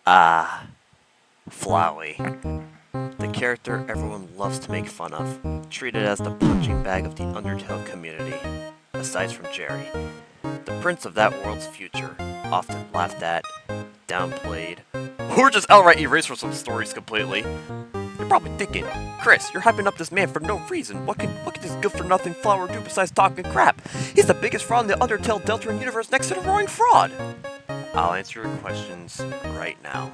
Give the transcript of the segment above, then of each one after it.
Ah, Flowey. The character everyone loves to make fun of, treated as the punching bag of the Undertale community, aside from Jerry. The prince of that world's future, often laughed at, downplayed, or just outright erased from some stories completely. You're probably thinking, Chris, you're hyping up this man for no reason. What can this good-for-nothing flower do besides talking crap? He's the biggest fraud in the Undertale Deltarune universe next to the Roaring Fraud! I'll answer your questions right now.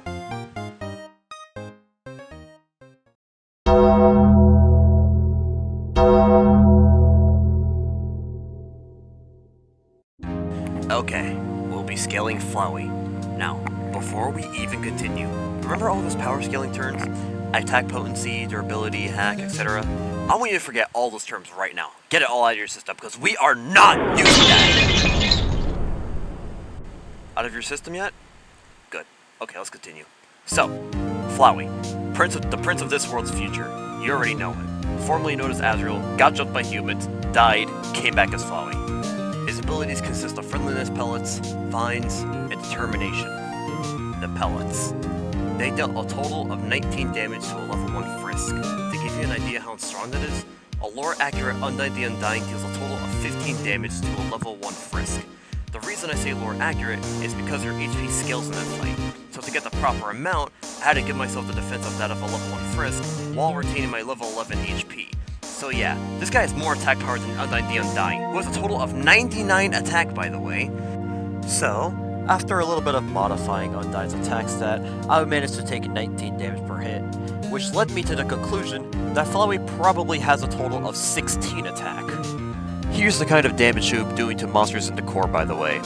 Okay, we'll be scaling Flowey. Now, before we even continue, remember all those power scaling terms? Attack potency, durability, hack, etc.? I want you to forget all those terms right now. Get it all out of your system, because we are not using that! Out of your system yet? Good. Okay, let's continue. So, Flowey, the prince of this world's future. You already know him. Formerly known as Asriel, got jumped by humans, died, came back as Flowey. His abilities consist of friendliness pellets, vines, and determination. The pellets. They dealt a total of 19 damage to a level 1 Frisk. To give you an idea how strong that is, a lore-accurate Undyne the Undying deals a total of 15 damage to a level 1 Frisk. The reason I say lore-accurate is because your HP scales in that fight, so to get the proper amount, I had to give myself the defense of that of a level 1 Frisk, while retaining my level 11 HP. So yeah, this guy has more attack power than Undyne the Undying, who has a total of 99 attack, by the way. So, after a little bit of modifying Undyne's attack stat, I managed to take 19 damage per hit, which led me to the conclusion that Flowey probably has a total of 16 attack. Here's the kind of damage he'll be doing to monsters in the core, by the way.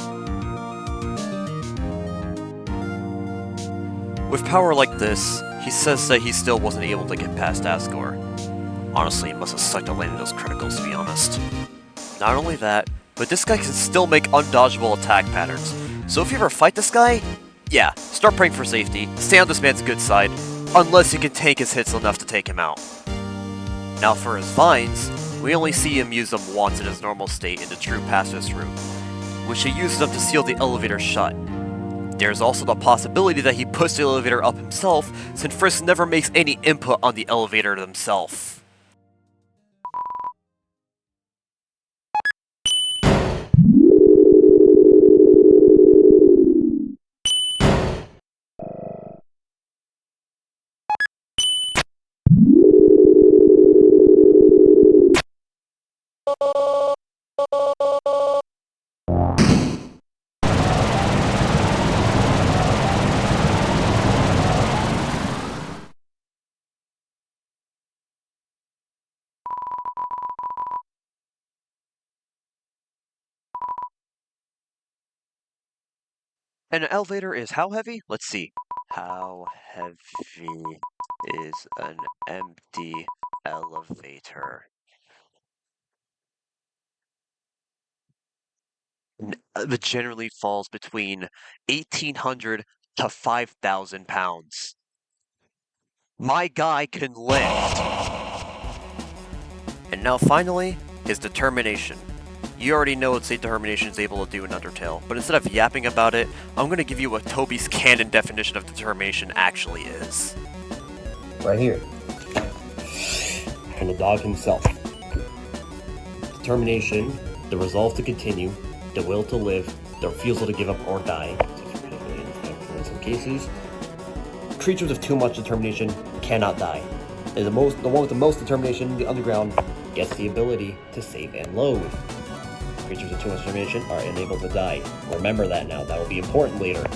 With power like this, he says that he still wasn't able to get past Asgore. Honestly, it must have sucked to land those criticals, to be honest. Not only that, but this guy can still make undodgeable attack patterns. So if you ever fight this guy, yeah, start praying for safety, stay on this man's good side, unless you can tank his hits enough to take him out. Now for his vines, we only see him use them once in his normal state in the True Pacifist room, which he uses them to seal the elevator shut. There's also the possibility that he pushed the elevator up himself, since Frisk never makes any input on the elevator himself. An elevator is how heavy? Let's see. How heavy is an empty elevator? It generally falls between 1,800 to 5,000 pounds. My guy can lift! And now finally, his determination. You already know what State Determination is able to do in Undertale, but instead of yapping about it, I'm going to give you what Toby's canon definition of determination actually is. Right here. From the dog himself. Determination, the resolve to continue, the will to live, the refusal to give up or die. In some cases, creatures with too much determination cannot die. And the one with the most determination, the underground, gets the ability to save and load. Creatures with too much determination are unable to die. Remember that now, that will be important later.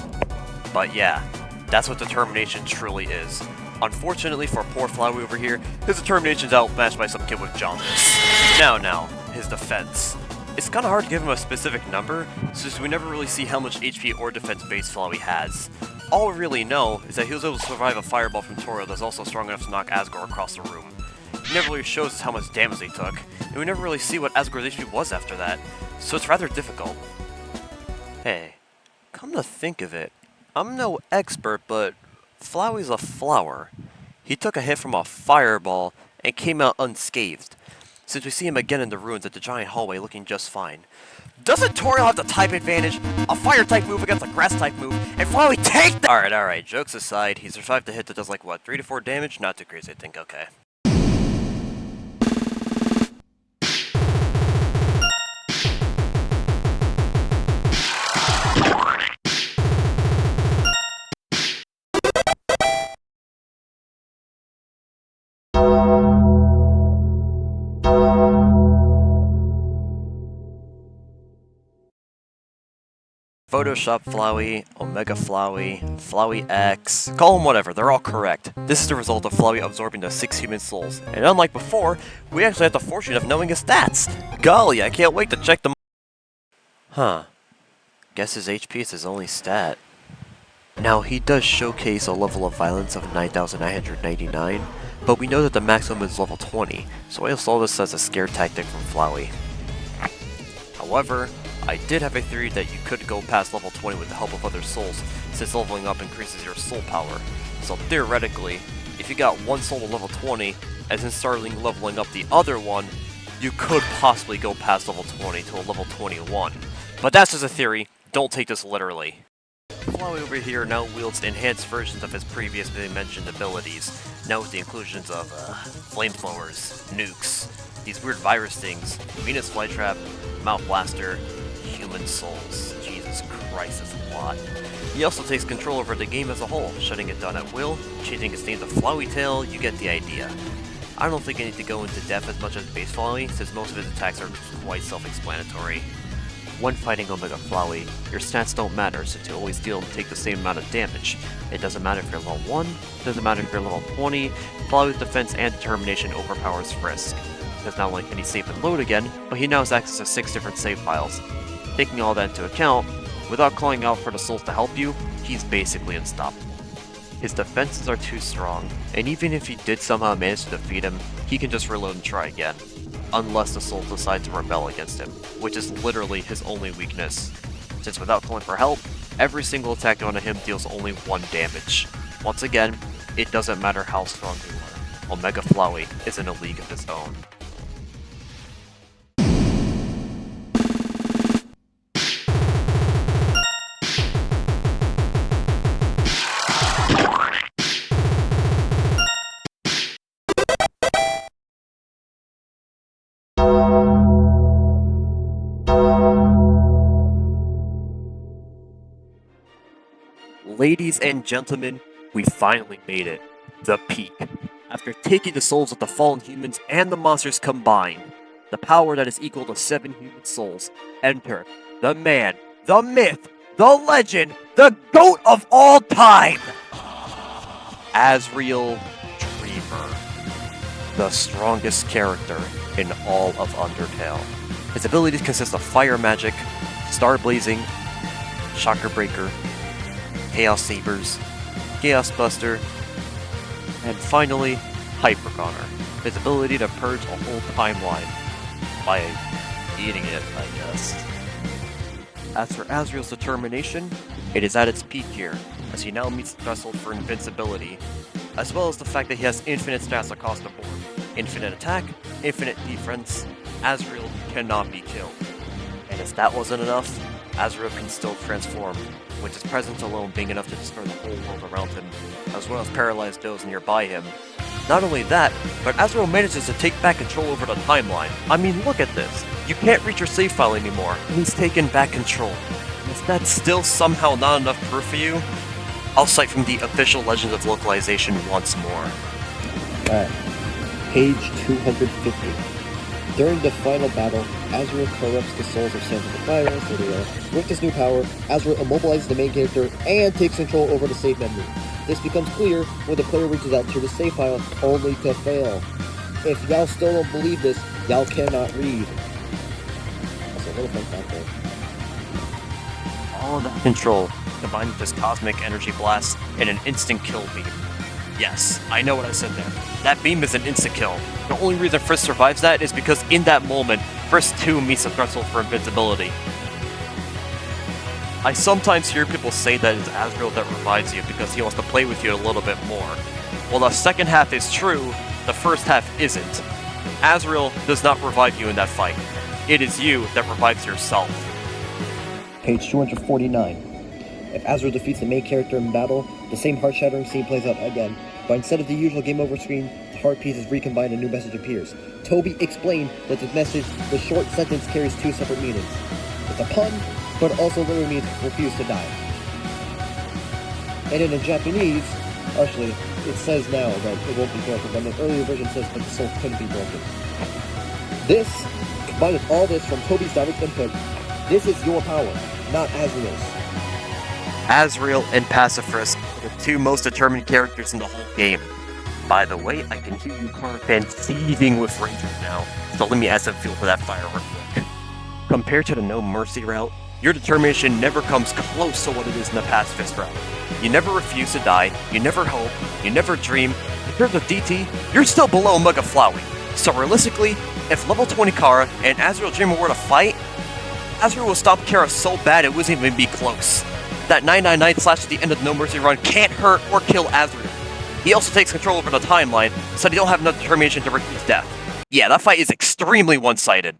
But yeah, that's what determination truly is. Unfortunately for poor Flowey over here, his determination's outmatched by some kid with jaundice. Now, his defense. It's kinda hard to give him a specific number, since we never really see how much HP or defense base Flowey has. All we really know is that he was able to survive a fireball from Toriel that's also strong enough to knock Asgore across the room. He never really shows us how much damage they took, and we never really see what Asgore's HP was after that, so it's rather difficult. Hey, come to think of it, I'm no expert, but Flowey's a flower. He took a hit from a fireball and came out unscathed. since we see him again in the ruins at the giant hallway looking just fine. Doesn't Toriel have the type advantage? A fire type move against a grass type move, and Flowey take the— Alright, jokes aside, he survived a hit that does like what, 3 to 4 damage? Not too crazy, I think, okay. Photoshop Flowey, Omega Flowey, Flowey X, call them whatever, they're all correct. This is the result of Flowey absorbing the 6 human souls, and unlike before, we actually have the fortune of knowing his stats. Golly, I can't wait to check them. Huh. Guess his HP is his only stat. Now, he does showcase a level of violence of 9,999, but we know that the maximum is level 20, so I saw this as a scare tactic from Flowey. However, I did have a theory that you could go past level 20 with the help of other souls, since leveling up increases your soul power. So theoretically, if you got one soul to level 20, and then starting leveling up the other one, you could possibly go past level 20 to a level 21. But that's just a theory, don't take this literally. Flowey over here now wields enhanced versions of his previously mentioned abilities, now with the inclusions of flamethrowers, nukes, these weird virus things, Venus Flytrap, Mouth Blaster, Human Souls. Jesus Christ, that's a lot. He also takes control over the game as a whole, shutting it down at will, changing its name to Flowey Tail, you get the idea. I don't think I need to go into depth as much as base Flowey, since most of his attacks are quite self-explanatory. When fighting Omega Flowey, your stats don't matter since you always deal and take the same amount of damage. It doesn't matter if you're level 1, it doesn't matter if you're level 20, Flowey's defense and determination overpowers Frisk. Does not like any save and load again, but he now has access to 6 different save files. Taking all that into account, without calling out for the souls to help you, he's basically unstoppable. His defenses are too strong, and even if he did somehow manage to defeat him, he can just reload and try again. Unless the souls decide to rebel against him, which is literally his only weakness. Since without calling for help, every single attack onto him deals only 1 damage. Once again, it doesn't matter how strong you are. Omega Flowey is in a league of his own. Ladies and gentlemen, we finally made it. The peak. After taking the souls of the fallen humans and the monsters combined, the power that is equal to 7 human souls, enter the man, the myth, the legend, the GOAT of all time! Asriel Dreemurr. The strongest character in all of Undertale. His abilities consist of fire magic, star blazing, shocker breaker, Chaos Sabers, Chaos Buster, and finally, Hyper Connor, his ability to purge a whole timeline by eating it, I guess. As for Asriel's determination, it is at its peak here, as he now meets the threshold for invincibility, as well as the fact that he has infinite stats across the board. Infinite attack, infinite defense, Asriel cannot be killed. And if that wasn't enough, Asriel can still transform, with his presence alone being enough to destroy the whole world around him, as well as paralyze those nearby him. Not only that, but Asriel manages to take back control over the timeline. I mean, look at this. You can't reach your save file anymore, and he's taken back control. And if that's still somehow not enough proof for you, I'll cite from the official Legends of Localization once more. Alright, page 250. During the final battle, Asriel corrupts the souls of Santa the Fire, with this new power, Asriel immobilizes the main character and takes control over the save memory. This becomes clear when the player reaches out to the save file, only to fail. If y'all still don't believe this, y'all cannot read. That's a little fun fact there. All of that control, combined with this cosmic energy blast and an instant kill beam. Yes, I know what I said there. That beam is an insta-kill. The only reason Frisk survives that is because in that moment, Frisk 2 meets the threshold for invincibility. I sometimes hear people say that it's Asriel that revives you because he wants to play with you a little bit more. Well, the second half is true, the first half isn't. Asriel does not revive you in that fight. It is you that revives yourself. Page 249. If Asriel defeats the main character in battle, the same heart-shattering scene plays out again, but instead of the usual game over screen, the heart piece is recombined and a new message appears. Toby explained that the short sentence carries two separate meanings. It's a pun, but it also literally means refuse to die. And in the Japanese, actually, it says now that it won't be broken, but the earlier version says that the soul couldn't be broken. This, combined with all this from Toby's direct input, this is your power, not Asriel's. Asriel and Pacifist are the two most determined characters in the whole game. By the way, I can hear you car fan seething with rage right now, so let me add some fuel for that fire real quick. Compared to the No Mercy route, your determination never comes close to what it is in the Pacifist route. You never refuse to die, you never hope, you never dream. In terms of DT, you're still below Mega Flowey. So realistically, if level 20 Kara and Asriel Dreemurr were to fight, Asriel will stop Kara so bad it wouldn't even be close. That 999 slash at the end of the No Mercy run can't hurt or kill Asriel. He also takes control over the timeline, so they don't have enough determination to risk his death. Yeah, that fight is extremely one-sided.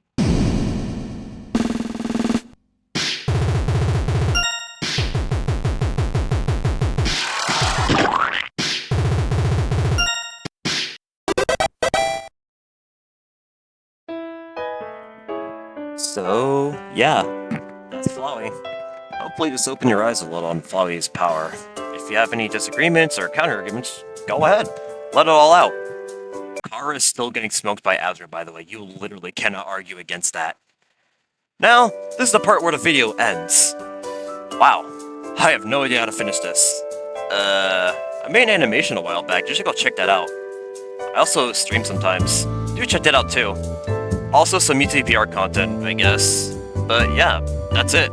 So, yeah, that's Flowey. Hopefully just open your eyes a little on Flowey's power. If you have any disagreements or counter-arguments, go ahead. Let it all out. Kara is still getting smoked by Asriel, by the way. You literally cannot argue against that. Now, this is the part where the video ends. Wow, I have no idea how to finish this. I made an animation a while back. You should go check that out. I also stream sometimes. Do check that out too. Also some UTPR content, I guess. But yeah, that's it.